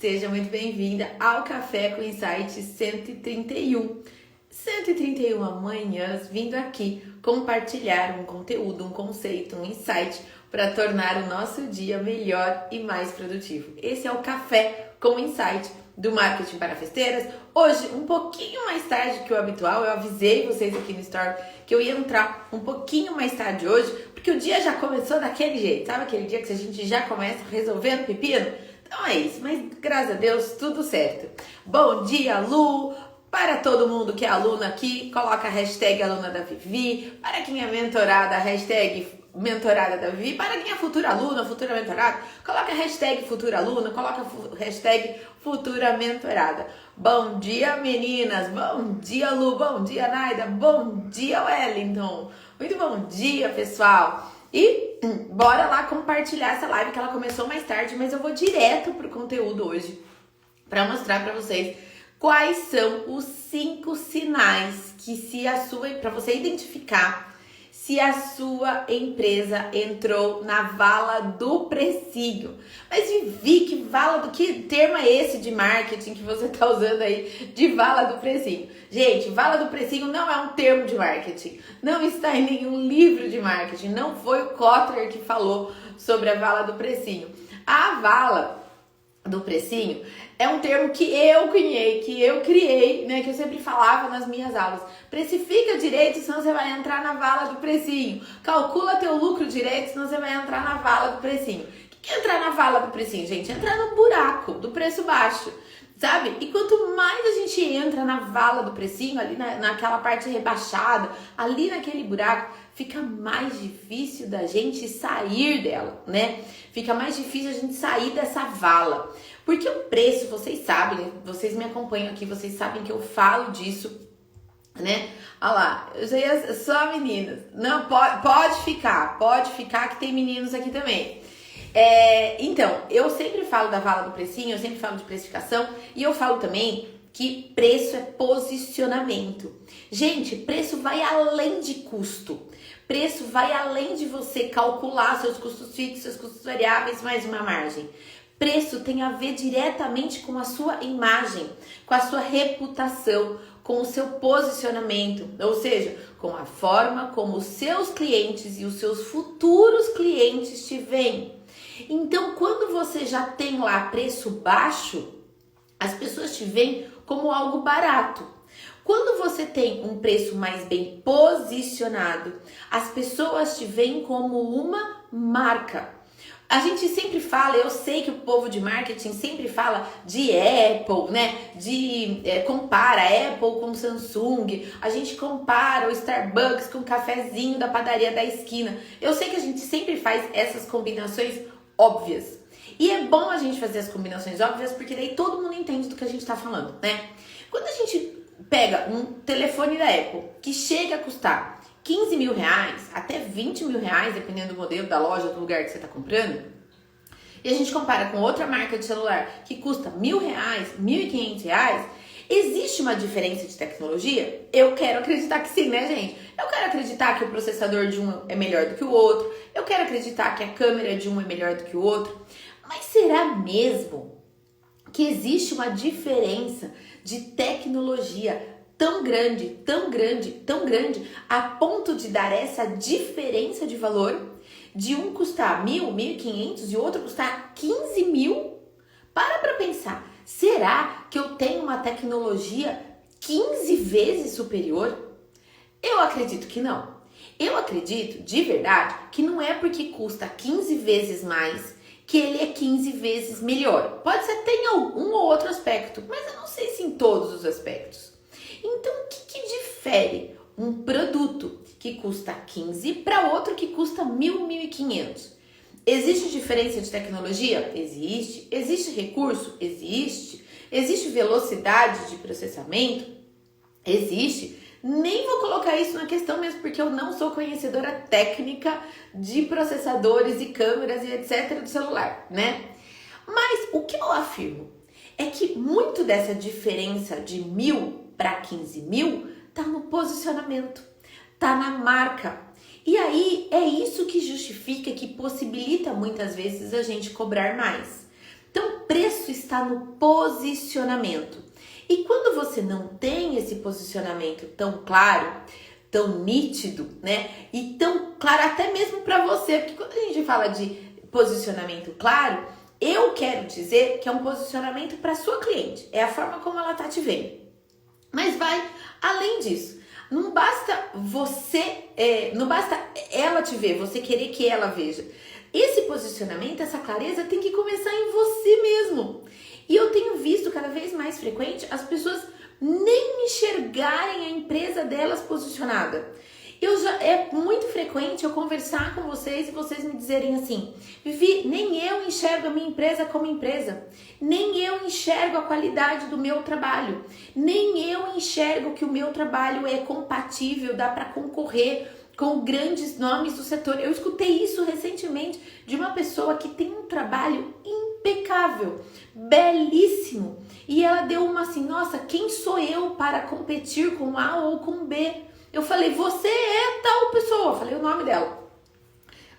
Seja muito bem-vinda ao Café com Insight 131. 131 manhãs vindo aqui compartilhar um conteúdo, um conceito, um insight para tornar o nosso dia melhor e mais produtivo. Esse é o Café com Insight do Marketing para Festeiras. Hoje, um pouquinho mais tarde que o habitual, eu avisei vocês aqui no Story que eu ia entrar um pouquinho mais tarde hoje, porque o dia já começou daquele jeito, sabe aquele dia que a gente já começa resolvendo pepino? Então é isso, mas graças a Deus tudo certo. Bom dia, Lu! Para todo mundo que é aluno aqui, coloca a hashtag aluna da Vivi. Para quem é mentorada, a hashtag mentorada da Vivi. Para quem é futura aluna, futura mentorada, coloca a hashtag futura aluna, coloca a hashtag futura mentorada. Bom dia, meninas. Bom dia, Lu. Bom dia, Naida. Bom dia, Wellington. Muito bom dia, pessoal. E bora lá compartilhar essa live que ela começou mais tarde, mas eu vou direto pro conteúdo hoje para mostrar para vocês quais são os 5 sinais que para você identificar se a sua empresa entrou na vala do precinho. Mas Vivi, que termo é esse de marketing que você tá usando aí de vala do precinho? Gente, vala do precinho não é um termo de marketing, não está em nenhum livro de marketing, não foi o Kotler que falou sobre a vala do precinho. A vala do precinho é um termo que eu criei, né, que eu sempre falava nas minhas aulas. Precifica direito, senão você vai entrar na vala do precinho. Calcula teu lucro direito, senão você vai entrar na vala do precinho. O que é entrar na vala do precinho, gente? Entrar no buraco do preço baixo, sabe? E quanto mais a gente entra na vala do precinho, ali naquela parte rebaixada, ali naquele buraco, fica mais difícil da gente sair dela, né? Fica mais difícil a gente sair dessa vala. Porque o preço, vocês sabem, vocês me acompanham aqui, vocês sabem que eu falo disso, né? Olha lá, eu já ia só meninas. Não, pode ficar que tem meninos aqui também. Então, eu sempre falo da vala do precinho, eu sempre falo de precificação e eu falo também que preço é posicionamento. Gente, preço vai além de custo. Preço vai além de você calcular seus custos fixos, seus custos variáveis, mais uma margem. Preço tem a ver diretamente com a sua imagem, com a sua reputação, com o seu posicionamento, ou seja, com a forma como os seus clientes e os seus futuros clientes te veem. Então, quando você já tem lá preço baixo, as pessoas te veem como algo barato. Quando você tem um preço mais bem posicionado, as pessoas te veem como uma marca. A gente sempre fala, eu sei que o povo de marketing sempre fala de Apple, né? Compara Apple com Samsung, a gente compara o Starbucks com o cafezinho da padaria da esquina. Eu sei que a gente sempre faz essas combinações óbvias. E é bom a gente fazer as combinações óbvias, porque daí todo mundo entende do que a gente tá falando, né? Quando a gente pega um telefone da Apple que chega a custar 15 mil reais, até 20 mil reais, dependendo do modelo, da loja, do lugar que você está comprando, e a gente compara com outra marca de celular que custa R$1.000, R$1.500, existe uma diferença de tecnologia? Eu quero acreditar que sim, né, gente? Eu quero acreditar que o processador de um é melhor do que o outro, eu quero acreditar que a câmera de um é melhor do que o outro, mas será mesmo que existe uma diferença de tecnologia tão grande, a ponto de dar essa diferença de valor, de um custar 1.000, 1.500 e o outro custar 15 mil? Para pensar, será que eu tenho uma tecnologia 15 vezes superior? Eu acredito que não. Eu acredito, de verdade, que não é porque custa 15 vezes mais que ele é 15 vezes melhor. Pode ser até em algum ou outro aspecto, mas eu não sei se em todos os aspectos. Então, o que difere um produto que custa 15 para outro que custa 1.000, 1.500? Existe diferença de tecnologia? Existe. Existe recurso? Existe. Existe velocidade de processamento? Existe. Nem vou colocar isso na questão mesmo, porque eu não sou conhecedora técnica de processadores e câmeras e etc. do celular, né? Mas o que eu afirmo é que muito dessa diferença de 1.000 para 15 mil tá no posicionamento, tá na marca. E aí é isso que justifica, que possibilita muitas vezes a gente cobrar mais. Então, preço está no posicionamento. E quando você não tem esse posicionamento tão claro, tão nítido, né? E tão claro até mesmo para você, porque quando a gente fala de posicionamento claro, eu quero dizer que é um posicionamento para sua cliente, é a forma como ela tá te vendo. Mas vai além disso. Não basta não basta ela te ver, você querer que ela veja. Esse posicionamento, essa clareza tem que começar em você mesmo. E eu tenho visto cada vez mais frequente as pessoas nem enxergarem a empresa delas posicionada. É muito frequente eu conversar com vocês e vocês me dizerem assim: Vivi, nem eu enxergo a minha empresa como empresa, nem eu enxergo a qualidade do meu trabalho, nem eu enxergo que o meu trabalho é compatível, dá para concorrer com grandes nomes do setor. Eu escutei isso recentemente de uma pessoa que tem um trabalho impecável, belíssimo, e ela deu uma assim: nossa, quem sou eu para competir com A ou com B? Eu falei: você é tal pessoa. Eu falei o nome dela.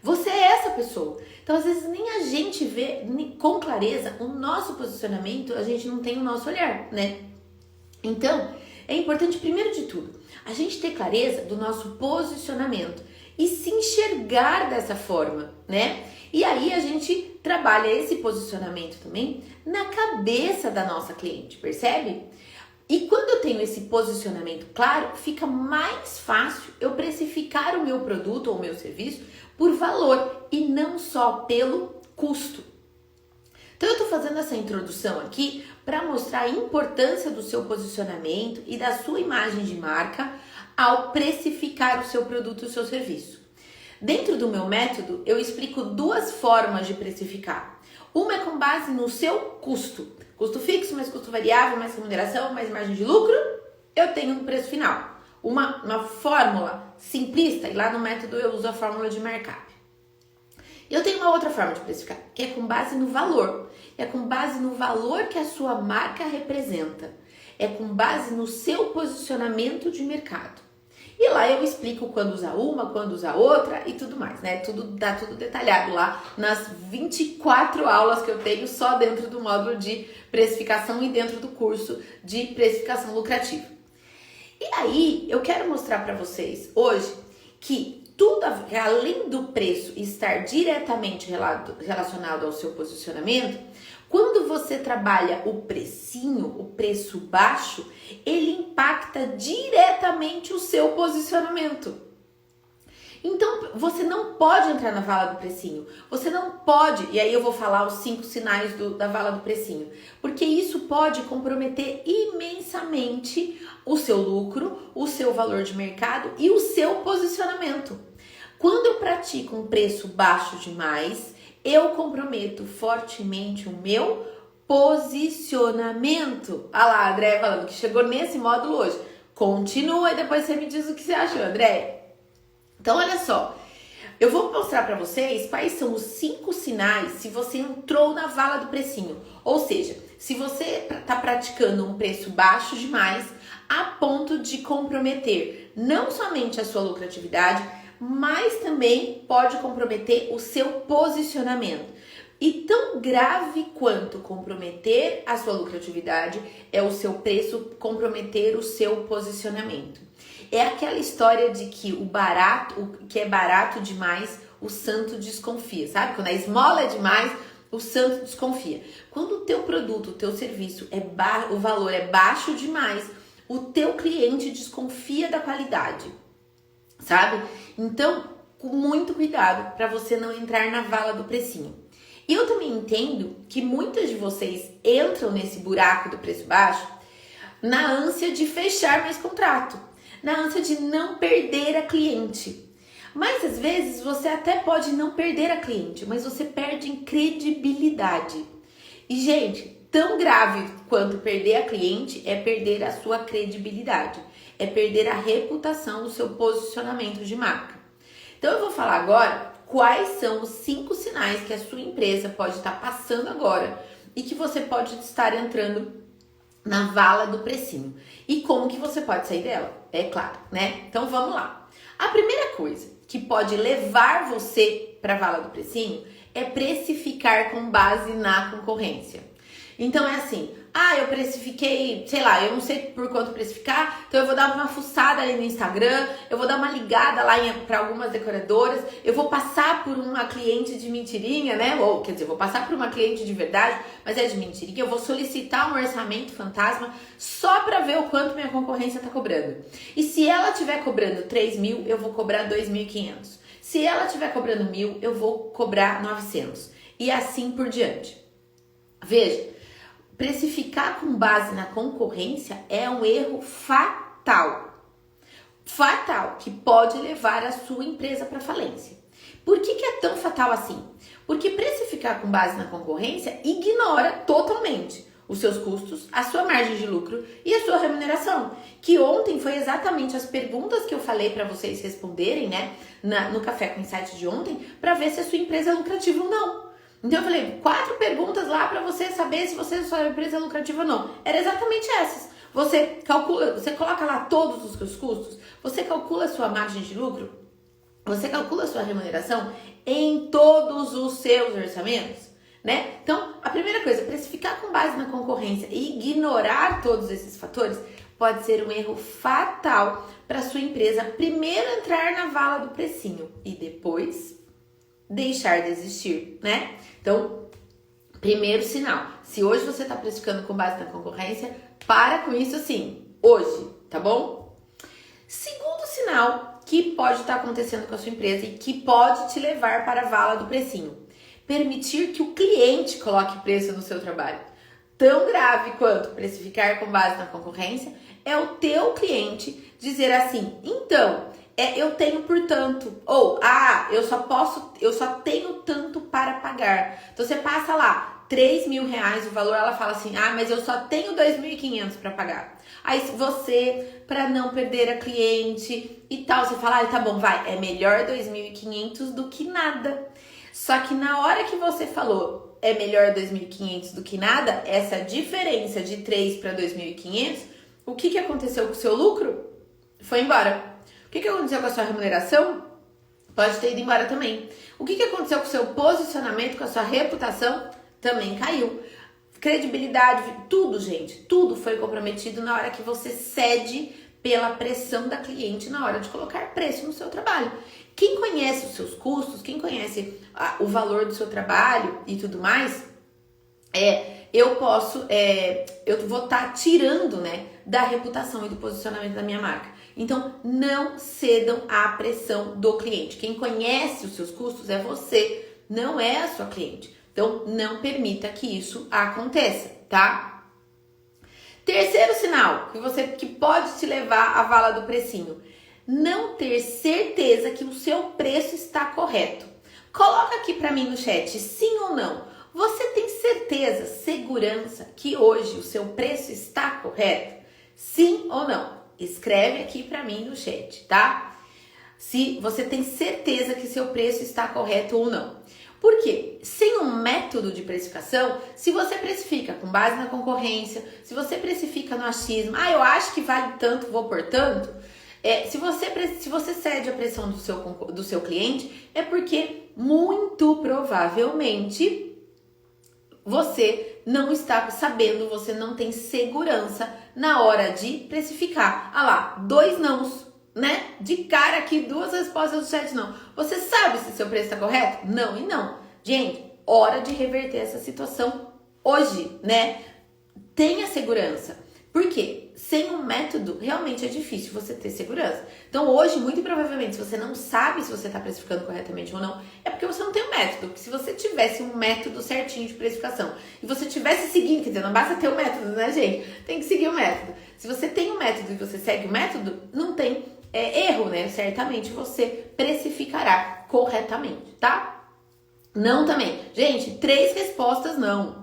Você é essa pessoa. Então, às vezes, nem a gente vê com clareza o nosso posicionamento, a gente não tem o nosso olhar, né? Então, é importante, primeiro de tudo, a gente ter clareza do nosso posicionamento e se enxergar dessa forma, né? E aí, a gente trabalha esse posicionamento também na cabeça da nossa cliente, percebe? E quando eu tenho esse posicionamento claro, fica mais fácil eu precificar o meu produto ou o meu serviço por valor e não só pelo custo. Então eu estou fazendo essa introdução aqui para mostrar a importância do seu posicionamento e da sua imagem de marca ao precificar o seu produto e o seu serviço. Dentro do meu método, eu explico duas formas de precificar. Uma é com base no seu custo. Custo fixo, mais custo variável, mais remuneração, mais margem de lucro, eu tenho um preço final. Uma fórmula simplista, e lá no método eu uso a fórmula de markup. Eu tenho uma outra forma de precificar, que é com base no valor. É com base no valor que a sua marca representa. É com base no seu posicionamento de mercado. E lá eu explico quando usar uma, quando usar outra e tudo mais, né? Tá tudo detalhado lá nas 24 aulas que eu tenho só dentro do módulo de precificação e dentro do curso de precificação lucrativa. E aí, eu quero mostrar para vocês hoje que tudo, além do preço estar diretamente relacionado ao seu posicionamento, quando você trabalha o precinho, o preço baixo, ele impacta diretamente o seu posicionamento. Então, você não pode entrar na vala do precinho. Você não pode, e aí eu vou falar os 5 sinais da vala do precinho, porque isso pode comprometer imensamente o seu lucro, o seu valor de mercado e o seu posicionamento. Quando eu pratico um preço baixo demais, eu comprometo fortemente o meu posicionamento. Ah lá, a Andréia falando que chegou nesse módulo hoje. Continua e depois você me diz o que você achou, Andréia. Então, olha só. Eu vou mostrar para vocês quais são os 5 sinais se você entrou na vala do precinho. Ou seja, se você está praticando um preço baixo demais a ponto de comprometer não somente a sua lucratividade, mas também pode comprometer o seu posicionamento. E tão grave quanto comprometer a sua lucratividade é o seu preço comprometer o seu posicionamento. É aquela história de que o que é barato demais, o santo desconfia, sabe? Quando a esmola é demais, o santo desconfia. Quando o teu produto, o teu serviço o valor é baixo demais, o teu cliente desconfia da qualidade, sabe? Então, com muito cuidado para você não entrar na vala do precinho. E eu também entendo que muitas de vocês entram nesse buraco do preço baixo na ânsia de fechar mais contrato, na ânsia de não perder a cliente. Mas às vezes você até pode não perder a cliente, mas você perde em credibilidade. E gente, tão grave quanto perder a cliente é perder a sua credibilidade, é perder a reputação do seu posicionamento de marca. Então eu vou falar agora quais são os 5 sinais que a sua empresa pode estar passando agora e que você pode estar entrando na vala do precinho. E como que você pode sair dela? É claro, né? Então vamos lá. A primeira coisa que pode levar você para a vala do precinho é precificar com base na concorrência. Então é assim, eu precifiquei, sei lá, eu não sei por quanto precificar, então eu vou dar uma fuçada ali no Instagram, eu vou dar uma ligada lá para algumas decoradoras, eu vou passar por uma cliente de mentirinha, né? Ou, quer dizer, eu vou passar por uma cliente de verdade, mas é de mentirinha, eu vou solicitar um orçamento fantasma só para ver o quanto minha concorrência tá cobrando. E se ela estiver cobrando 3 mil, eu vou cobrar 2.500. Se ela estiver cobrando 1.000, eu vou cobrar 900. E assim por diante. Veja, precificar com base na concorrência é um erro fatal. Fatal, que pode levar a sua empresa para falência. Por que é tão fatal assim? Porque precificar com base na concorrência ignora totalmente os seus custos, a sua margem de lucro e a sua remuneração. Que ontem foi exatamente as perguntas que eu falei para vocês responderem, né, no Café com Insight de ontem, para ver se a sua empresa é lucrativa ou não. Então eu falei, 4 perguntas lá para você saber se a sua empresa é lucrativa ou não. Era exatamente essas. Você calcula, você coloca lá todos os seus custos, você calcula a sua margem de lucro, você calcula a sua remuneração em todos os seus orçamentos, né? Então, a primeira coisa, precificar com base na concorrência e ignorar todos esses fatores pode ser um erro fatal para sua empresa primeiro entrar na vala do precinho e depois deixar de existir, né? Então, primeiro sinal, se hoje você está precificando com base na concorrência, para com isso assim, hoje, tá bom? Segundo sinal que pode estar acontecendo com a sua empresa e que pode te levar para a vala do precinho, permitir que o cliente coloque preço no seu trabalho. Tão grave quanto precificar com base na concorrência é o teu cliente dizer assim, então, eu tenho por tanto, ou eu só tenho tanto para pagar. Então você passa lá, 3 mil reais o valor, ela fala assim, mas eu só tenho 2.500 para pagar. Aí você, para não perder a cliente e tal, você fala, tá bom, vai, é melhor 2.500 do que nada. Só que na hora que você falou, é melhor 2.500 do que nada, essa diferença de 3 para 2.500, o que aconteceu com o seu lucro? Foi embora. O que aconteceu com a sua remuneração? Pode ter ido embora também. O que aconteceu com o seu posicionamento, com a sua reputação? Também caiu. Credibilidade, tudo, gente, tudo foi comprometido na hora que você cede pela pressão da cliente na hora de colocar preço no seu trabalho. Quem conhece os seus custos, quem conhece o valor do seu trabalho e tudo mais, eu vou estar tirando, né, da reputação e do posicionamento da minha marca. Então, não cedam à pressão do cliente. Quem conhece os seus custos é você, não é a sua cliente. Então, não permita que isso aconteça, tá? Terceiro sinal que pode te levar à vala do precinho. Não ter certeza que o seu preço está correto. Coloca aqui para mim no chat, sim ou não. Você tem certeza, segurança que hoje o seu preço está correto? Sim ou não? Escreve aqui para mim no chat, tá? Se você tem certeza que seu preço está correto ou não. Por quê? Sem um método de precificação, se você precifica com base na concorrência, se você precifica no achismo, eu acho que vale tanto, vou por tanto, se você cede a pressão do seu cliente, é porque muito provavelmente você não está sabendo, você não tem segurança na hora de precificar. Lá, 2 nãos, né? De cara aqui, 2 respostas do chat não. Você sabe se seu preço está correto? Não e não. Gente, hora de reverter essa situação hoje, né? Tenha segurança. Por quê? Sem um método, realmente é difícil você ter segurança. Então hoje, muito provavelmente, se você não sabe se você está precificando corretamente ou não, é porque você não tem um método. Porque se você tivesse um método certinho de precificação e você tivesse seguindo, quer dizer, não basta ter um método, né, gente? Tem que seguir o método. Se você tem um método e você segue o método, não tem erro, né? Certamente você precificará corretamente, tá? Não também. Gente, 3 respostas não.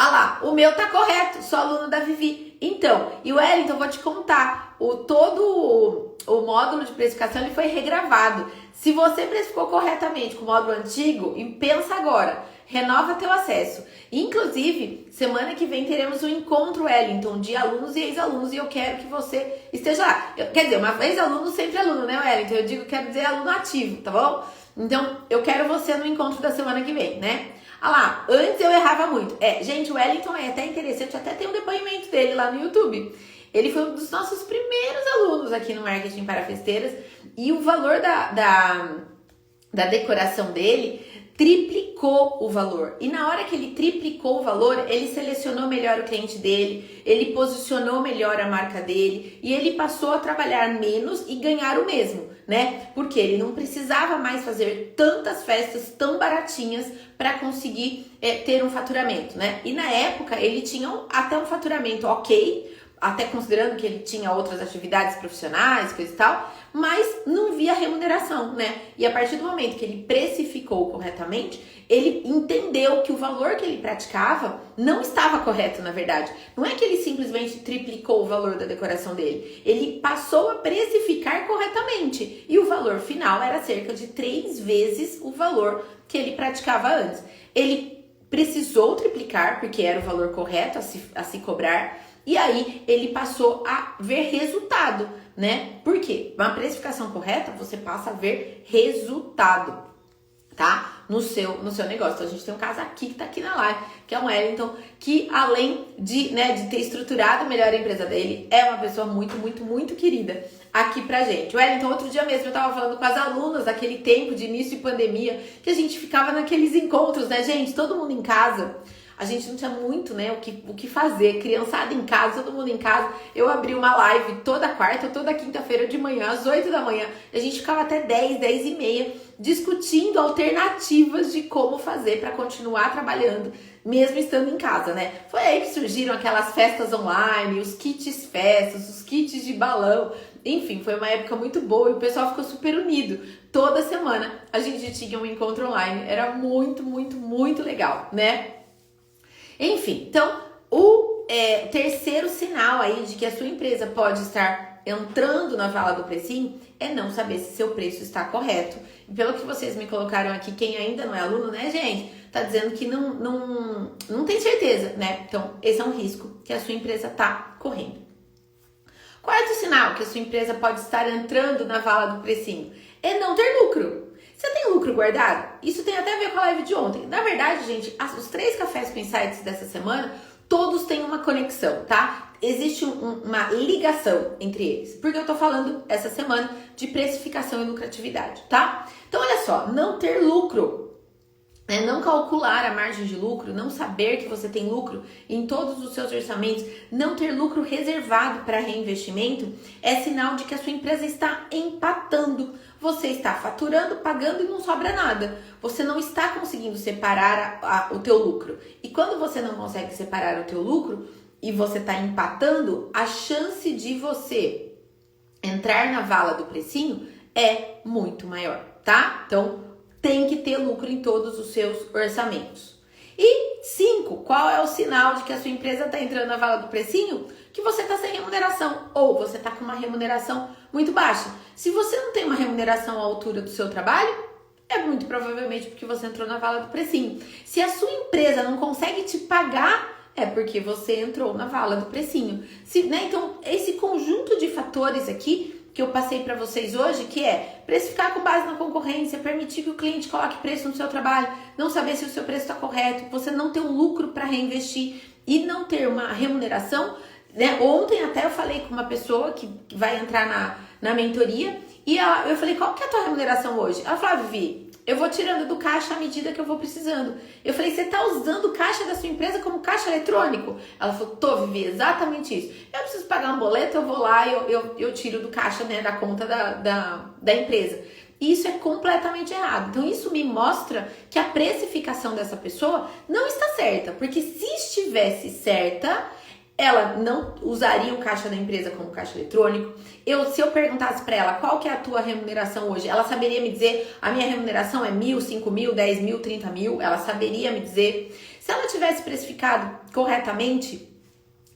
Lá, o meu tá correto, sou aluno da Vivi. Então, e o Wellington, vou te contar, todo o módulo de precificação ele foi regravado. Se você precificou corretamente com o módulo antigo, e pensa agora, renova teu acesso. Inclusive, semana que vem teremos um encontro, Wellington, de alunos e ex-alunos, e eu quero que você esteja lá. Quer dizer, uma ex-aluno, sempre aluno, né, Wellington? Eu quero dizer aluno ativo, tá bom? Então, eu quero você no encontro da semana que vem, né? Ah lá, antes eu errava muito. Gente, o Wellington é até interessante, até tem um depoimento dele lá no YouTube. Ele foi um dos nossos primeiros alunos aqui no Marketing para Festeiras e o valor da decoração dele triplicou o valor. E na hora que ele triplicou o valor, ele selecionou melhor o cliente dele, ele posicionou melhor a marca dele e ele passou a trabalhar menos e ganhar o mesmo, né? Porque ele não precisava mais fazer tantas festas tão baratinhas para conseguir ter um faturamento, né? E na época ele tinha até um faturamento ok, até considerando que ele tinha outras atividades profissionais, coisa e tal, mas não via remuneração, né? E a partir do momento que ele precificou corretamente, ele entendeu que o valor que ele praticava não estava correto, na verdade. Não é que ele simplesmente triplicou o valor da decoração dele. Ele passou a precificar corretamente. E o valor final era cerca de 3 vezes o valor que ele praticava antes. Ele precisou triplicar, porque era o valor correto a se cobrar. E aí ele passou a ver resultado, né? Por quê? Uma precificação correta, você passa a ver resultado, tá? No seu negócio. Então a gente tem um caso aqui que tá aqui na live, que é um Wellington, que além de ter estruturado melhor a empresa dele, é uma pessoa muito, muito, muito querida aqui pra gente. Wellington, outro dia mesmo eu tava falando com as alunas daquele tempo de início de pandemia, que a gente ficava naqueles encontros, né, gente? Todo mundo em casa. A gente não tinha muito, né, o que fazer. Criançada em casa, todo mundo em casa. Eu abri uma live toda quarta, toda quinta-feira de manhã, às 8 da manhã. A gente ficava até 10, 10 e meia, discutindo alternativas de como fazer para continuar trabalhando, mesmo estando em casa, né? Foi aí que surgiram aquelas festas online, os kits festas, os kits de balão. Enfim, foi uma época muito boa e o pessoal ficou super unido. Toda semana a gente tinha um encontro online. Era muito, muito, muito legal, né? Enfim, então, o terceiro sinal aí de que a sua empresa pode estar entrando na vala do precinho é não saber se seu preço está correto. E pelo que vocês me colocaram aqui, quem ainda não é aluno, né, gente? Tá dizendo que não tem certeza, né? Então, esse é um risco que a sua empresa tá correndo. Quarto sinal que a sua empresa pode estar entrando na vala do precinho é não ter lucro. Você tem lucro guardado? Isso tem até a ver com a live de ontem. Na verdade, gente, os 3 cafés com insights dessa semana, todos têm uma conexão, tá? Existe uma ligação entre eles. Porque eu tô falando essa semana de precificação e lucratividade, tá? Então, olha só, não ter lucro, não calcular a margem de lucro, não saber que você tem lucro em todos os seus orçamentos, não ter lucro reservado para reinvestimento, é sinal de que a sua empresa está empatando. Você está faturando, pagando e não sobra nada. Você não está conseguindo separar o teu lucro. E quando você não consegue separar o teu lucro e você está empatando, a chance de você entrar na vala do precinho é muito maior, tá? Então, tem que ter lucro em todos os seus orçamentos. E 5, qual é o sinal de que a sua empresa está entrando na vala do precinho? Que você está sem remuneração ou você está com uma remuneração muito baixa. Se você não tem uma remuneração à altura do seu trabalho, é muito provavelmente porque você entrou na vala do precinho. Se a sua empresa não consegue te pagar, é porque você entrou na vala do precinho. Então, esse conjunto de fatores aqui que eu passei para vocês hoje, que é precificar com base na concorrência, permitir que o cliente coloque preço no seu trabalho, não saber se o seu preço está correto, você não ter um lucro para reinvestir e não ter uma remuneração, né? Ontem até eu falei com uma pessoa que vai entrar na mentoria e eu falei, qual que é a tua remuneração hoje? Ela falou, Vivi, eu vou tirando do caixa à medida que eu vou precisando. Eu falei, você tá usando o caixa da sua empresa como caixa eletrônico? Ela falou, tô, Vivi, exatamente isso. Eu preciso pagar um boleto, eu vou lá e eu tiro do caixa, né, da conta da empresa. E isso é completamente errado. Então, isso me mostra que a precificação dessa pessoa não está certa. Porque se estivesse certa, ela não usaria o caixa da empresa como caixa eletrônico. Se eu perguntasse para ela qual que é a tua remuneração hoje, ela saberia me dizer, a minha remuneração é 1.000, 5.000, 10.000, 30.000, ela saberia me dizer. Se ela tivesse precificado corretamente,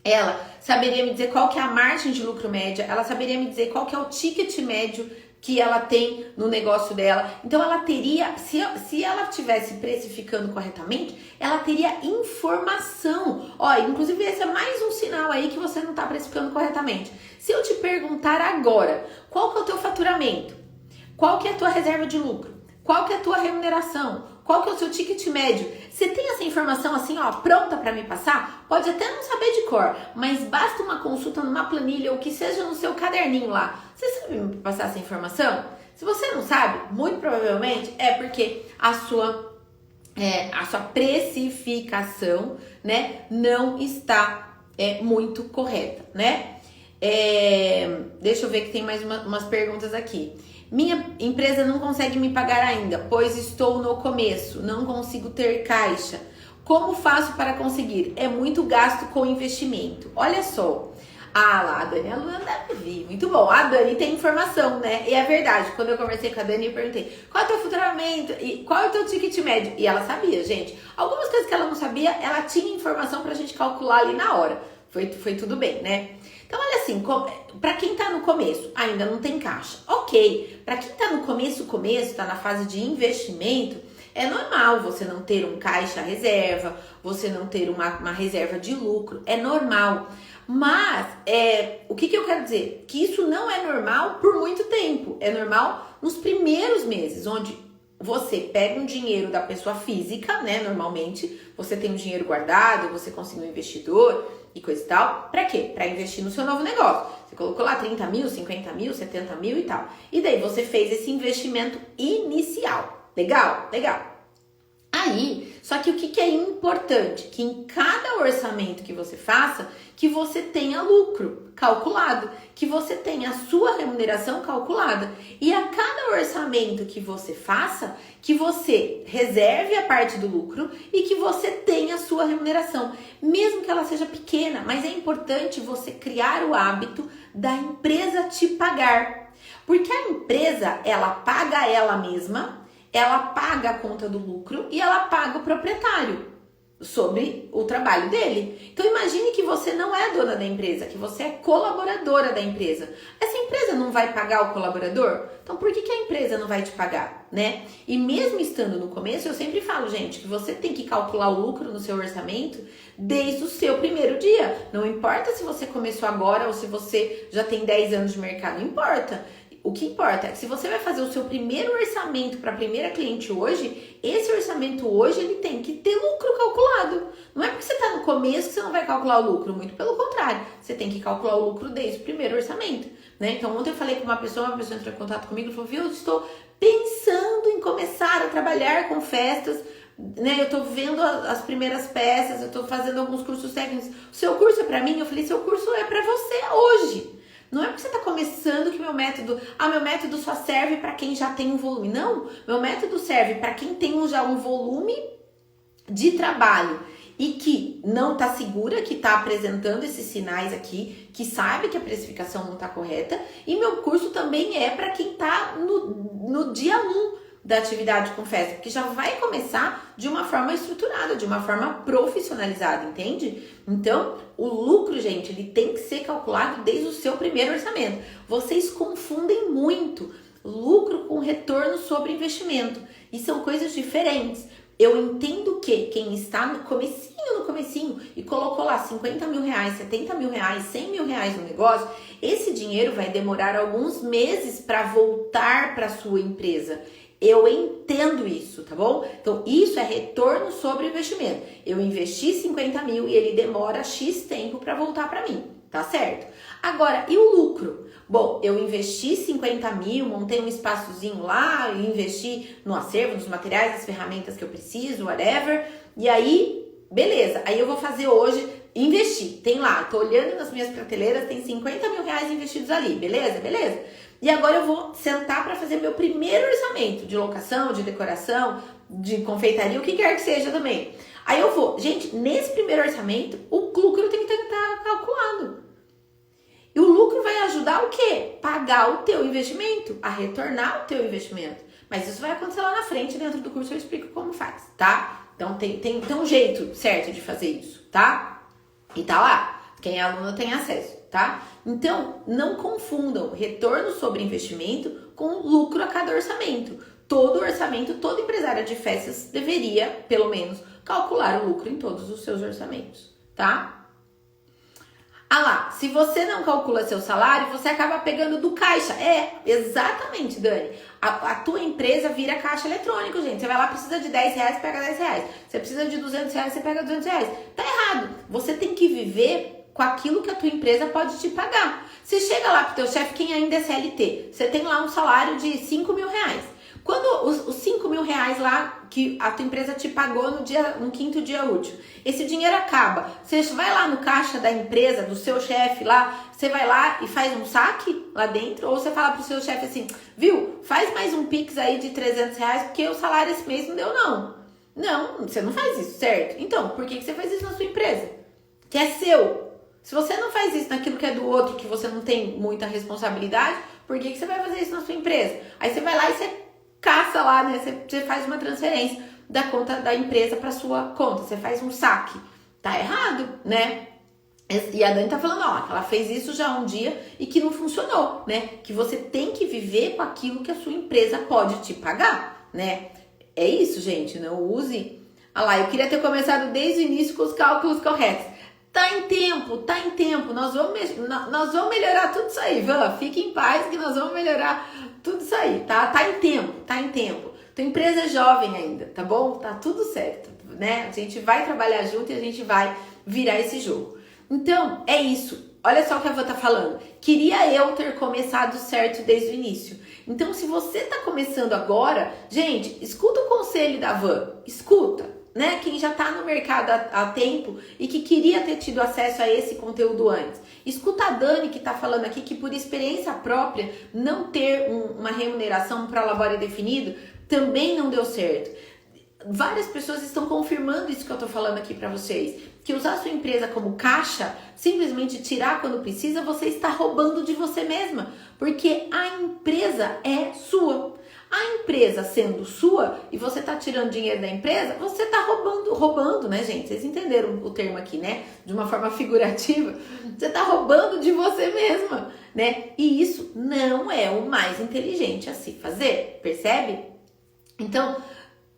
ela saberia me dizer qual que é a margem de lucro média, ela saberia me dizer qual que é o ticket médio que ela tem no negócio dela. Então ela teria, se ela estivesse precificando corretamente, ela teria informação. Ó, inclusive esse é mais um sinal aí que você não está precificando corretamente. Se eu te perguntar agora, qual que é o teu faturamento? Qual que é a tua reserva de lucro? Qual que é a tua remuneração? Qual que é o seu ticket médio? Você tem essa informação assim, ó, pronta para me passar? Pode até não saber de cor, mas basta uma consulta numa planilha ou que seja no seu caderninho lá. Você sabe me passar essa informação? Se você não sabe, muito provavelmente é porque a sua precificação, né, não está muito correta, né? Deixa eu ver que tem mais umas perguntas aqui. Minha empresa não consegue me pagar ainda, pois estou no começo, não consigo ter caixa. Como faço para conseguir? É muito gasto com investimento. Olha só. Ah lá, a Dani, a Luna deve vir. Muito bom. A Dani tem informação, né? E é verdade. Quando eu conversei com a Dani, eu perguntei qual é o teu faturamento e qual é o teu ticket médio? E ela sabia, gente. Algumas coisas que ela não sabia, ela tinha informação pra gente calcular ali na hora. Foi tudo bem, né? Então, olha assim, para quem tá no começo, ainda não tem caixa. Ok, para quem tá no começo, tá na fase de investimento, é normal você não ter um caixa reserva, você não ter uma reserva de lucro, é normal. Mas, o que eu quero dizer? Que isso não é normal por muito tempo. É normal nos primeiros meses, onde você pega um dinheiro da pessoa física, né? Normalmente, você tem um dinheiro guardado, você conseguiu um investidor e coisa e tal. Pra quê? Pra investir no seu novo negócio. Você colocou lá 30 mil, 50 mil, 70 mil e tal. E daí você fez esse investimento inicial. Legal? Legal. Aí, só que o que é importante? Que em cada orçamento que você faça, que você tenha lucro calculado, que você tenha a sua remuneração calculada. E a cada orçamento que você faça, que você reserve a parte do lucro e que você tenha a sua remuneração. Mesmo que ela seja pequena, mas é importante você criar o hábito da empresa te pagar. Porque a empresa, ela paga ela mesma, ela paga a conta do lucro e ela paga o proprietário sobre o trabalho dele. Então imagine que você não é dona da empresa, que você é colaboradora da empresa. Essa empresa não vai pagar o colaborador? Então por que a empresa não vai te pagar, né? E mesmo estando no começo, eu sempre falo, gente, que você tem que calcular o lucro no seu orçamento desde o seu primeiro dia. Não importa se você começou agora ou se você já tem 10 anos de mercado, não importa. O que importa é que se você vai fazer o seu primeiro orçamento para a primeira cliente hoje, esse orçamento hoje ele tem que ter lucro calculado. Não é porque você está no começo que você não vai calcular o lucro, muito pelo contrário. Você tem que calcular o lucro desde o primeiro orçamento, né? Então ontem eu falei com uma pessoa entrou em contato comigo e falou, viu, eu estou pensando em começar a trabalhar com festas, né? Eu estou vendo as primeiras peças, eu estou fazendo alguns cursos técnicos. O seu curso é para mim? Eu falei, seu curso é para você hoje. Não é porque você está começando que meu método só serve para quem já tem um volume. Não, meu método serve para quem tem já um volume de trabalho e que não está segura, que está apresentando esses sinais aqui, que sabe que a precificação não está correta. E meu curso também é para quem está no dia 1 da atividade com festa, porque já vai começar de uma forma estruturada, de uma forma profissionalizada, entende? Então, o lucro, gente, ele tem que ser calculado desde o seu primeiro orçamento. Vocês confundem muito lucro com retorno sobre investimento, e são coisas diferentes. Eu entendo que quem está no comecinho e colocou lá 50 mil reais, 70 mil reais, 100 mil reais no negócio, esse dinheiro vai demorar alguns meses para voltar para sua empresa. Eu entendo isso, tá bom? Então, isso é retorno sobre investimento. Eu investi 50 mil e ele demora X tempo para voltar para mim, tá certo? Agora, e o lucro? Bom, eu investi 50 mil, montei um espaçozinho lá, investi no acervo, nos materiais, nas ferramentas que eu preciso, whatever. E aí, beleza. Aí eu vou fazer hoje, investir. Tem lá, tô olhando nas minhas prateleiras, tem 50 mil reais investidos ali, beleza? Beleza? E agora eu vou sentar para fazer meu primeiro orçamento de locação, de decoração, de confeitaria, o que quer que seja também. Aí eu vou, gente, nesse primeiro orçamento, o lucro tem que estar calculado. E o lucro vai ajudar o quê? Pagar o teu investimento, a retornar o teu investimento. Mas isso vai acontecer lá na frente, dentro do curso eu explico como faz, tá? Então tem um jeito certo de fazer isso, tá? E tá lá, quem é aluno tem acesso, tá? Então, não confundam retorno sobre investimento com lucro a cada orçamento. Todo orçamento, toda empresária de festas deveria, pelo menos, calcular o lucro em todos os seus orçamentos, tá? Ah lá, se você não calcula seu salário, você acaba pegando do caixa. É, exatamente, Dani. A tua empresa vira caixa eletrônico, gente. Você vai lá, precisa de 10 reais, pega 10 reais. Você precisa de 200 reais, você pega 200 reais. Tá errado. Você tem que viver com aquilo que a tua empresa pode te pagar. Você chega lá pro teu chefe, quem ainda é CLT, você tem lá um salário de 5 mil reais. Quando os 5 mil reais lá que a tua empresa te pagou no quinto dia útil, esse dinheiro acaba. Você vai lá no caixa da empresa, do seu chefe lá, você vai lá e faz um saque lá dentro, ou você fala pro seu chefe assim, viu, faz mais um Pix aí de 300 reais, porque o salário esse mês não deu não. Não, você não faz isso, certo? Então, por que você faz isso na sua empresa? Que é seu. Se você não faz isso naquilo que é do outro, que você não tem muita responsabilidade, por que você vai fazer isso na sua empresa? Aí você vai lá e você caça lá, né? Você faz uma transferência da conta da empresa para sua conta. Você faz um saque. Tá errado, né? E a Dani tá falando, ó, que ela fez isso já um dia e que não funcionou, né? Que você tem que viver com aquilo que a sua empresa pode te pagar, né? É isso, gente. Não use... Ah lá, eu queria ter começado desde o início com os cálculos corretos. Tá em tempo, tá em tempo. Nós vamos melhorar tudo isso aí, Van. Fique em paz que nós vamos melhorar tudo isso aí, tá? Tá em tempo, tá em tempo. Tua empresa é jovem ainda, tá bom? Tá tudo certo, né? A gente vai trabalhar junto e a gente vai virar esse jogo. Então, é isso. Olha só o que a Van tá falando. Queria eu ter começado certo desde o início. Então, se você tá começando agora, gente, escuta o conselho da Van. Escuta. Né? Quem já está no mercado há tempo e que queria ter tido acesso a esse conteúdo antes. Escuta a Dani que está falando aqui que por experiência própria não ter uma remuneração para labore definido também não deu certo. Várias pessoas estão confirmando isso que eu estou falando aqui para vocês. Que usar sua empresa como caixa, simplesmente tirar quando precisa, você está roubando de você mesma. Porque a empresa é sua. A empresa sendo sua e você tá tirando dinheiro da empresa, você tá roubando, né, gente? Vocês entenderam o termo aqui, né? De uma forma figurativa. Você tá roubando de você mesma, né? E isso não é o mais inteligente a se fazer, percebe? Então,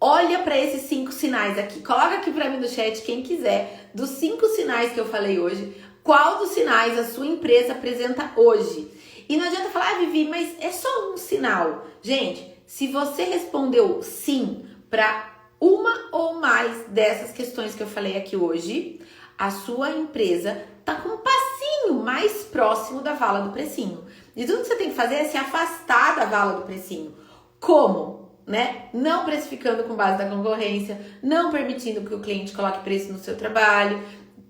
olha para esses 5 sinais aqui. Coloca aqui para mim no chat, quem quiser, dos 5 sinais que eu falei hoje, qual dos sinais a sua empresa apresenta hoje? E não adianta falar, Vivi, mas é só um sinal. Gente, se você respondeu sim para uma ou mais dessas questões que eu falei aqui hoje, a sua empresa tá com um passinho mais próximo da vala do precinho. E tudo que você tem que fazer é se afastar da vala do precinho. Como? Né? Não precificando com base da concorrência, não permitindo que o cliente coloque preço no seu trabalho,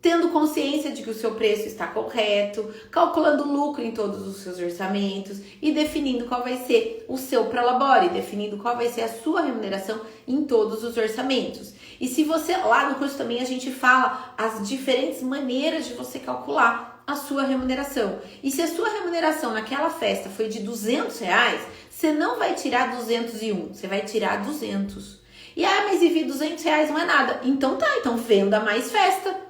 tendo consciência de que o seu preço está correto, calculando lucro em todos os seus orçamentos e definindo qual vai ser o seu prolabore, definindo qual vai ser a sua remuneração em todos os orçamentos. E se você, lá no curso também a gente fala as diferentes maneiras de você calcular a sua remuneração. E se a sua remuneração naquela festa foi de 200 reais, você não vai tirar 201, você vai tirar 200. E mas Vivi, 200 reais não é nada. Então tá, então venda mais festa.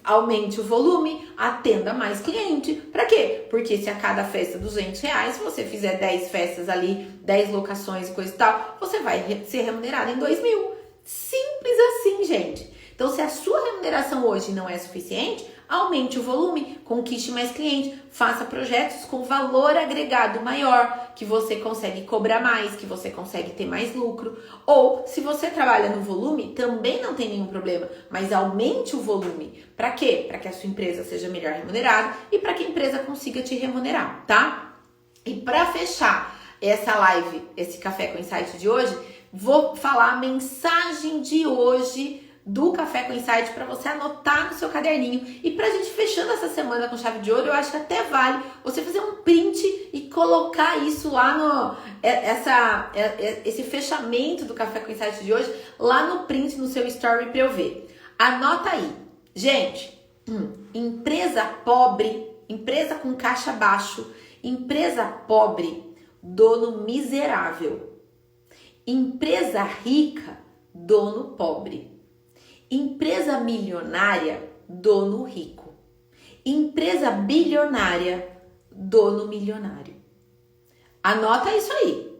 Aumente o volume, atenda mais cliente. Pra quê? Porque se a cada festa 200 reais, se você fizer 10 festas ali, 10 locações e coisa e tal, você vai ser remunerado em 2.000. Simples assim, gente. Então, se a sua remuneração hoje não é suficiente, aumente o volume, conquiste mais cliente, faça projetos com valor agregado maior, que você consegue cobrar mais, que você consegue ter mais lucro. Ou, se você trabalha no volume, também não tem nenhum problema, mas aumente o volume. Para quê? Para que a sua empresa seja melhor remunerada e para que a empresa consiga te remunerar, tá? E para fechar essa live, esse Café com Insight de hoje, vou falar a mensagem de hoje do Café com Insight para você anotar no seu caderninho. E pra gente fechando essa semana com chave de ouro, eu acho que até vale você fazer um print e colocar isso lá no... esse fechamento do Café com Insight de hoje lá no print, no seu story para eu ver. Anota aí. Gente, empresa pobre, empresa com caixa baixo, empresa pobre, dono miserável. Empresa rica, dono pobre. Empresa milionária, dono rico. Empresa bilionária, dono milionário. Anota isso aí.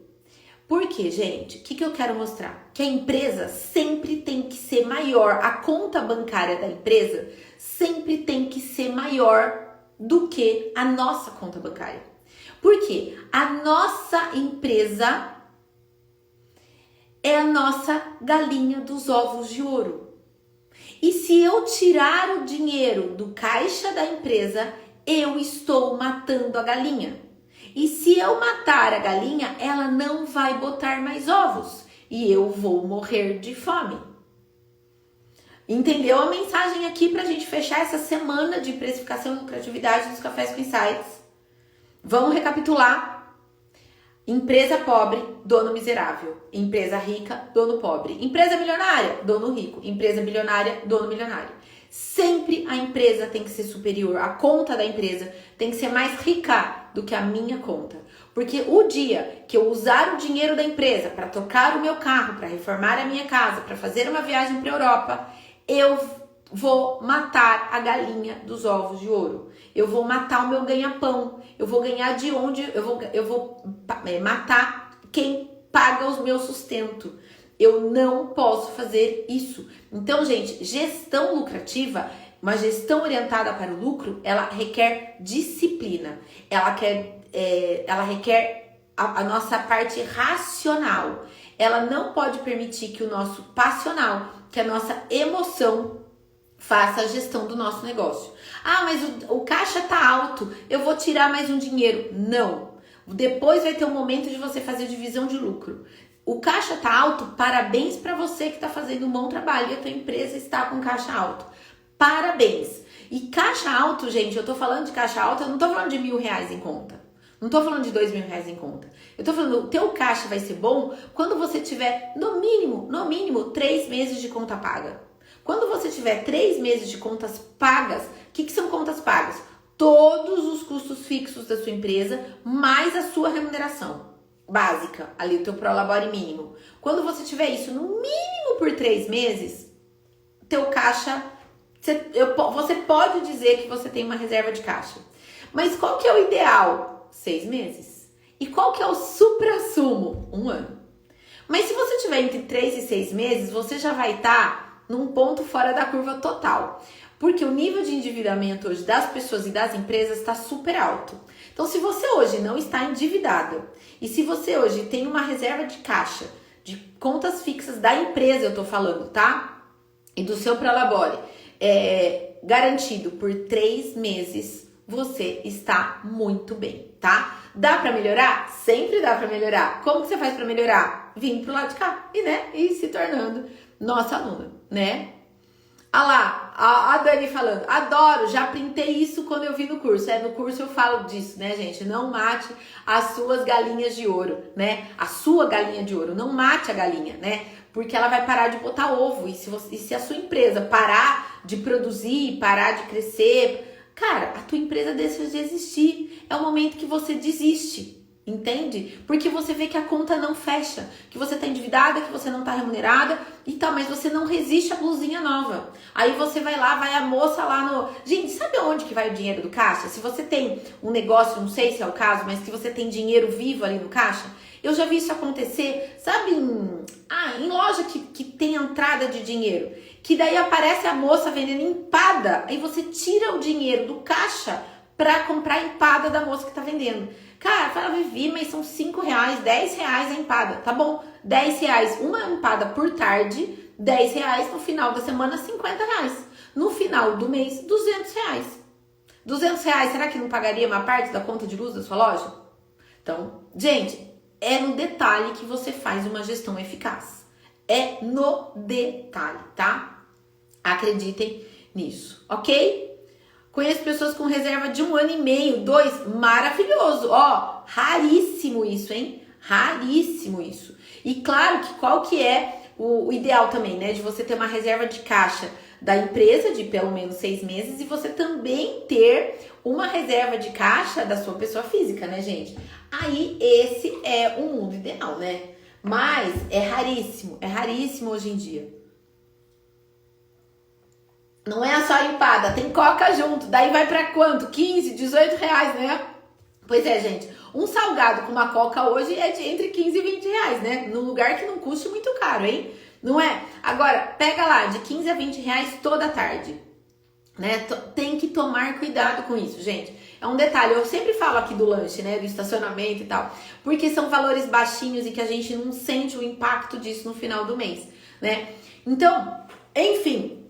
Por quê, gente? O que eu quero mostrar? Que a empresa sempre tem que ser maior. A conta bancária da empresa sempre tem que ser maior do que a nossa conta bancária. Porque a nossa empresa é a nossa galinha dos ovos de ouro. E se eu tirar o dinheiro do caixa da empresa, eu estou matando a galinha. E se eu matar a galinha, ela não vai botar mais ovos e eu vou morrer de fome. Entendeu a mensagem aqui para a gente fechar essa semana de precificação e lucratividade dos cafés com insights? Vamos recapitular. Empresa pobre, dono miserável. Empresa rica, dono pobre. Empresa milionária, dono rico. Empresa bilionária, dono milionário. Sempre a empresa tem que ser superior. A conta da empresa tem que ser mais rica do que a minha conta. Porque o dia que eu usar o dinheiro da empresa para tocar o meu carro, para reformar a minha casa, para fazer uma viagem para a Europa, eu vou matar a galinha dos ovos de ouro. Eu vou matar o meu ganha-pão. Eu vou ganhar de onde eu vou matar quem paga o meu sustento. Eu não posso fazer isso. Então, gente, gestão lucrativa, uma gestão orientada para o lucro, ela requer disciplina. Ela requer a nossa parte racional. Ela não pode permitir que o nosso passional, que a nossa emoção faça a gestão do nosso negócio. Ah, mas o caixa tá alto, eu vou tirar mais um dinheiro. Não. Depois vai ter um momento de você fazer divisão de lucro. O caixa tá alto, parabéns para você que está fazendo um bom trabalho e a tua empresa está com caixa alto. Parabéns. E caixa alto, gente, eu tô falando de caixa alto, eu não tô falando de R$1.000 em conta. Não tô falando de R$2.000 em conta. Eu tô falando, o teu caixa vai ser bom quando você tiver, no mínimo, 3 meses de conta paga. Quando você tiver 3 meses de contas pagas, o que são contas pagas? Todos os custos fixos da sua empresa, mais a sua remuneração básica, ali o teu prolabore mínimo. Quando você tiver isso no mínimo por 3 meses, teu caixa, você pode dizer que você tem uma reserva de caixa. Mas qual que é o ideal? 6 meses. E qual que é o supra-sumo? 1 ano. Mas se você tiver entre 3 e 6 meses, você já vai estar num ponto fora da curva total. Porque o nível de endividamento hoje das pessoas e das empresas está super alto. Então, se você hoje não está endividado e se você hoje tem uma reserva de caixa, de contas fixas da empresa, eu tô falando, tá? E do seu prolabore, garantido por 3 meses, você está muito bem, tá? Dá pra melhorar? Sempre dá pra melhorar. Como que você faz pra melhorar? Vindo pro lado de cá e se tornando nossa aluna, né? Ah lá, a Dani falando, adoro, já printei isso quando eu vi no curso. No curso eu falo disso, né, gente? Não mate as suas galinhas de ouro, né? A sua galinha de ouro, não mate a galinha, né? Porque ela vai parar de botar ovo. E se a sua empresa parar de produzir, parar de crescer, cara, a tua empresa deixa de existir. É o momento que você desiste. Entende? Porque você vê que a conta não fecha, que você tá endividada, que você não tá remunerada e tal, mas você não resiste à blusinha nova. Aí você vai lá, vai a moça lá no... Gente, sabe aonde que vai o dinheiro do caixa? Se você tem um negócio, não sei se é o caso, mas que você tem dinheiro vivo ali no caixa, eu já vi isso acontecer, sabe, em loja que tem entrada de dinheiro, que daí aparece a moça vendendo empada, aí você tira o dinheiro do caixa pra comprar a empada da moça que tá vendendo. Cara, fala, Vivi, mas são R$5, R$10 a empada. Tá bom, R$10, uma empada por tarde, R$10, no final da semana, R$50. No final do mês, R$200. R$200, será que não pagaria uma parte da conta de luz da sua loja? Então, gente, é no detalhe que você faz uma gestão eficaz. É no detalhe, tá? Acreditem nisso, ok? Conheço pessoas com reserva de 1 ano e meio, 2, maravilhoso. Ó, raríssimo isso, hein? Raríssimo isso. E claro que qual que é o ideal também, né? De você ter uma reserva de caixa da empresa de pelo menos 6 meses e você também ter uma reserva de caixa da sua pessoa física, né, gente? Aí esse é o mundo ideal, né? Mas é raríssimo hoje em dia. Não é só empada, tem coca junto. Daí vai pra quanto? 15, 18 reais, né? Pois é, gente. Um salgado com uma coca hoje é de entre 15 e 20 reais, né? Num lugar que não custe muito caro, hein? Não é? Agora, pega lá, de 15 a 20 reais toda tarde. né? Tem que tomar cuidado com isso, gente. É um detalhe, eu sempre falo aqui do lanche, né, do estacionamento e tal, porque são valores baixinhos e que a gente não sente o impacto disso no final do mês, né? Então, enfim,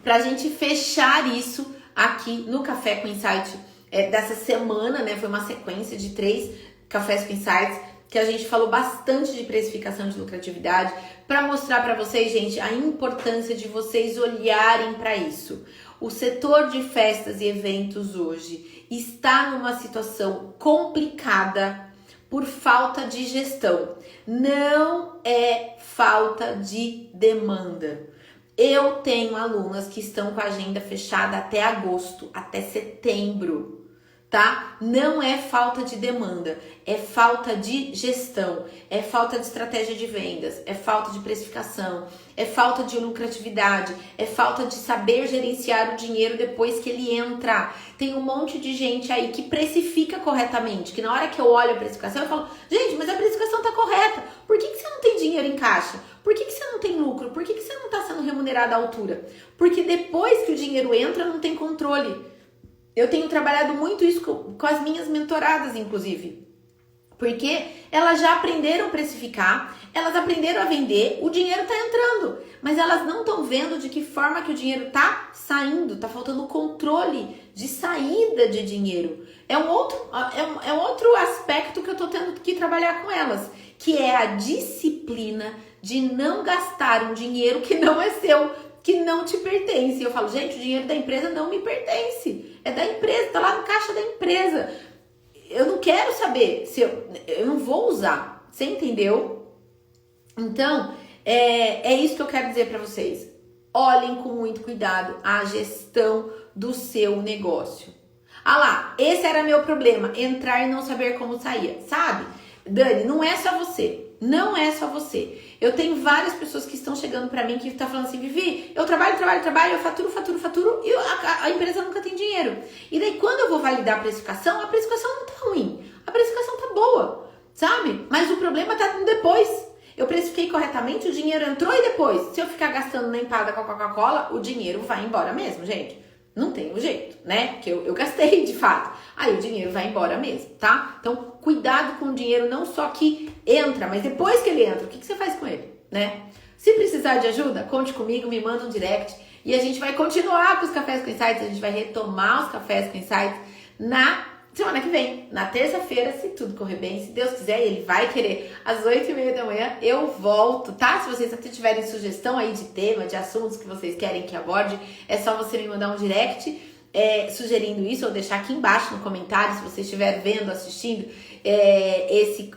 pra gente fechar isso aqui no Café com Insight dessa semana, né, foi uma sequência de 3 Cafés com Insights, que a gente falou bastante de precificação de lucratividade, para mostrar para vocês, gente, a importância de vocês olharem para isso. O setor de festas e eventos hoje está numa situação complicada por falta de gestão. Não é falta de demanda. Eu tenho alunas que estão com a agenda fechada até agosto, até setembro, tá? Não é falta de demanda, é falta de gestão, é falta de estratégia de vendas, é falta de precificação, é falta de lucratividade, é falta de saber gerenciar o dinheiro depois que ele entra. Tem um monte de gente aí que precifica corretamente, que na hora que eu olho a precificação eu falo, gente, mas a precificação tá correta, por que você não tem dinheiro em caixa? Por que você não tem lucro? Por que você não tá sendo remunerado à altura? Porque depois que o dinheiro entra, não tem controle. Eu tenho trabalhado muito isso com as minhas mentoradas, inclusive. Porque elas já aprenderam a precificar, elas aprenderam a vender, o dinheiro tá entrando. Mas elas não estão vendo de que forma que o dinheiro tá saindo. Tá faltando controle de saída de dinheiro. É um outro aspecto que eu tô tendo que trabalhar com elas. Que é a disciplina de não gastar um dinheiro que não é seu, que não te pertence. Eu falo, gente, o dinheiro da empresa não me pertence. É da empresa, tá lá no caixa da empresa. Eu não quero saber se eu não vou usar. Você entendeu? Então, é isso que eu quero dizer para vocês. Olhem com muito cuidado a gestão do seu negócio. Ah lá, esse era meu problema, entrar e não saber como sair. Sabe, Dani, não é só você. Não é só você. Eu tenho várias pessoas que estão chegando pra mim que estão falando assim, Vivi, eu trabalho, eu faturo e a empresa nunca tem dinheiro. E daí quando eu vou validar a precificação não tá ruim. A precificação tá boa, sabe? Mas o problema tá no depois. Eu precifiquei corretamente, o dinheiro entrou e depois, se eu ficar gastando na empada com a Coca-Cola, o dinheiro vai embora mesmo, gente. Não tem o jeito, né? Porque eu gastei de fato. Aí o dinheiro vai embora mesmo, tá? Então, cuidado com o dinheiro, não só que entra, mas depois que ele entra, o que você faz com ele, né? Se precisar de ajuda, conte comigo, me manda um direct e a gente vai continuar com os Cafés com Insights, a gente vai retomar os Cafés com Insights na semana que vem, na terça-feira, se tudo correr bem, se Deus quiser, ele vai querer, às 8h30 da manhã, eu volto, tá? Se vocês até tiverem sugestão aí de tema, de assuntos que vocês querem que aborde, é só você me mandar um direct sugerindo isso, ou deixar aqui embaixo no comentário, se você estiver vendo, assistindo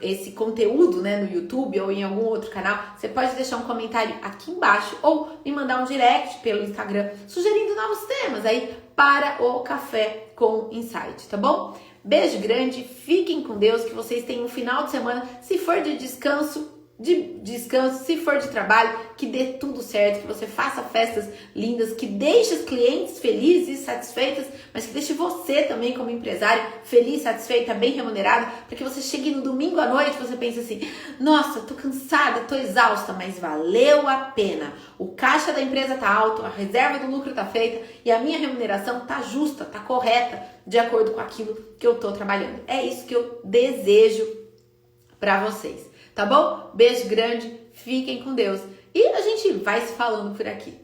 esse conteúdo, né, no YouTube ou em algum outro canal, você pode deixar um comentário aqui embaixo, ou me mandar um direct pelo Instagram, sugerindo novos temas aí para o Café com Insight, tá bom? Beijo grande, fiquem com Deus, que vocês tenham um final de semana, se for de descanso, se for de trabalho, que dê tudo certo, que você faça festas lindas, que deixe os clientes felizes e satisfeitos, mas que deixe você também como empresário feliz, satisfeita, bem remunerado, para que você chegue no domingo à noite e você pense assim, nossa, tô cansada, tô exausta, mas valeu a pena. O caixa da empresa tá alto, a reserva do lucro tá feita e a minha remuneração tá justa, tá correta, de acordo com aquilo que eu tô trabalhando. É isso que eu desejo para vocês. Tá bom? Beijo grande, fiquem com Deus. E a gente vai se falando por aqui.